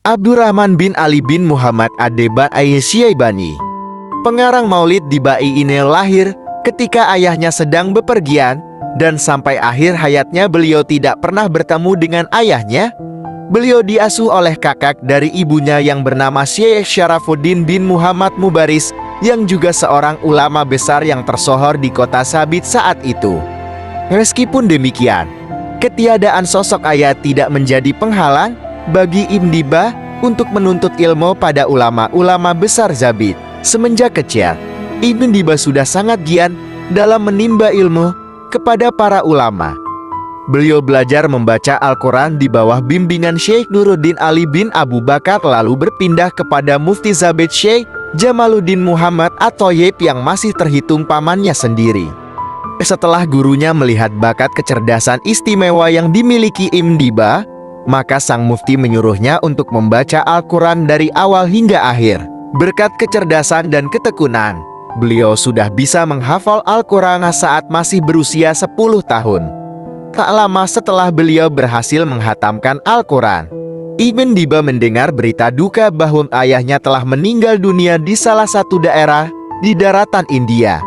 Abdurrahman bin Ali bin Muhammad Adebayi Syaibani. Pengarang Maulid Dibai ini lahir ketika ayahnya sedang bepergian, dan sampai akhir hayatnya beliau tidak pernah bertemu dengan ayahnya. Beliau diasuh oleh kakak dari ibunya yang bernama Syekh Syarafuddin bin Muhammad Mubaris, yang juga seorang ulama besar yang tersohor di kota Sabit saat itu. Meskipun demikian, ketiadaan sosok ayah tidak menjadi penghalang bagi Ibn Diba untuk menuntut ilmu pada ulama-ulama besar Zabid. Semenjak kecil, Ibn Diba sudah sangat giat dalam menimba ilmu kepada para ulama. Beliau belajar membaca Al-Quran di bawah bimbingan Syekh Nuruddin Ali bin Abu Bakar, lalu berpindah kepada Mufti Zabid Syekh Jamaluddin Muhammad At-Thayyib yang masih terhitung pamannya sendiri. Setelah gurunya melihat bakat kecerdasan istimewa yang dimiliki Ibn Diba, maka sang mufti menyuruhnya untuk membaca Al-Quran dari awal hingga akhir. Berkat kecerdasan dan ketekunan, beliau sudah bisa menghafal Al-Quran saat masih berusia 10 tahun. Tak lama setelah beliau berhasil menghatamkan Al-Quran, Ibn Diba mendengar berita duka bahwa ayahnya telah meninggal dunia di salah satu daerah di daratan India.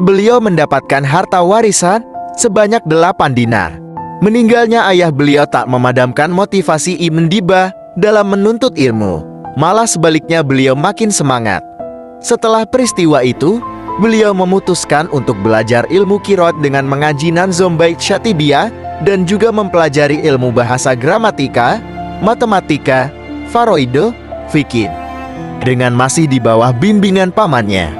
Beliau mendapatkan harta warisan sebanyak 8 dinar. Meninggalnya ayah beliau tak memadamkan motivasi Ibn Diba dalam menuntut ilmu. Malah sebaliknya beliau makin semangat. Setelah peristiwa itu, beliau memutuskan untuk belajar ilmu qiraat dengan mengaji Nanzom Bait Syatibiyah dan juga mempelajari ilmu bahasa gramatika, matematika, faraid, fikih. Dengan masih di bawah bimbingan pamannya.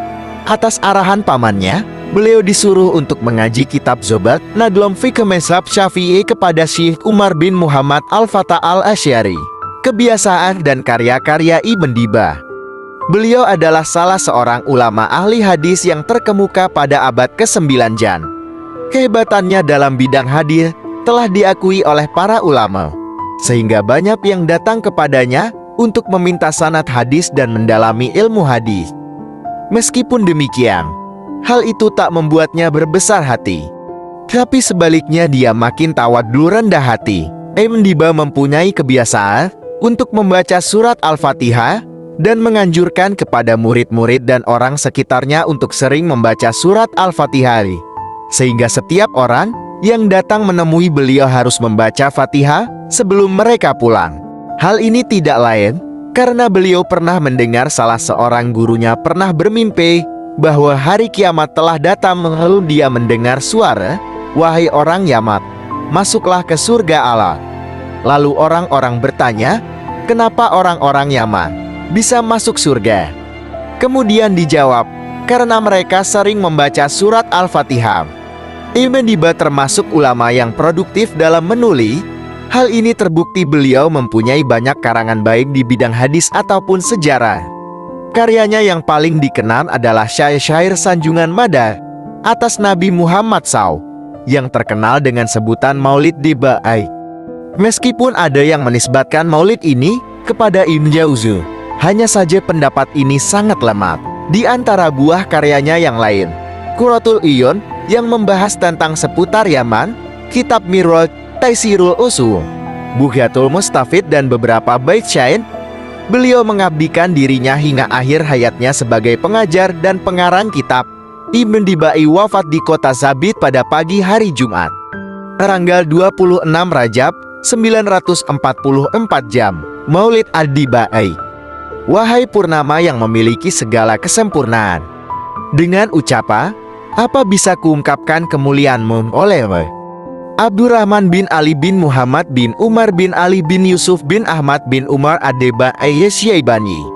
Atas arahan pamannya, beliau disuruh untuk mengaji kitab Zobat Nadlom Fikih Mazhab Syafi'i kepada Syekh Umar bin Muhammad Al-Fatah Al-Asy'ari. Kebiasaan dan karya-karya Ibn Diba. Beliau adalah salah seorang ulama ahli hadis yang terkemuka pada abad ke-9 Jan. Kehebatannya dalam bidang hadis telah diakui oleh para ulama, sehingga banyak yang datang kepadanya untuk meminta sanad hadis dan mendalami ilmu hadis. Meskipun demikian, hal itu tak membuatnya berbesar hati. Tapi sebaliknya dia makin tawadhu rendah hati. Ibn Diba mempunyai kebiasaan untuk membaca surat Al-Fatihah dan menganjurkan kepada murid-murid dan orang sekitarnya untuk sering membaca surat Al-Fatihah, sehingga setiap orang yang datang menemui beliau harus membaca Fatihah sebelum mereka pulang. Hal ini tidak lain karena beliau pernah mendengar salah seorang gurunya pernah bermimpi bahwa hari kiamat telah datang, lalu dia mendengar suara, "Wahai orang Yaman, masuklah ke surga Allah." Lalu orang-orang bertanya, "Kenapa orang-orang Yaman bisa masuk surga?" Kemudian dijawab, "Karena mereka sering membaca surat Al-Fatihah." Ibn Diba termasuk ulama yang produktif dalam menulis. Hal ini terbukti beliau mempunyai banyak karangan baik di bidang hadis ataupun sejarah. Karyanya yang paling dikenal adalah syair-syair sanjungan Mada atas Nabi Muhammad SAW, yang terkenal dengan sebutan Maulid Dibai. Meskipun ada yang menisbatkan maulid ini kepada Ibn Jauzi, hanya saja pendapat ini sangat lemah. Di antara buah karyanya yang lain, Qurratul Iyun yang membahas tentang seputar Yaman, Kitab Miraj, Taisirul Usul, Bughatul Mustafid dan beberapa bait syair. Beliau mengabdikan dirinya hingga akhir hayatnya sebagai pengajar dan pengarang kitab. Ibn Dibai wafat di kota Zabid pada pagi hari Jumat, tanggal 26 Rajab 944 jam. Maulid Ad-Dibai. Wahai purnama yang memiliki segala kesempurnaan, dengan ucapan, apa bisa kuungkapkan kemuliaanmu olehmu? Abdurrahman bin Ali bin Muhammad bin Umar bin Ali bin Yusuf bin Ahmad bin Umar Adebayi Syaibani.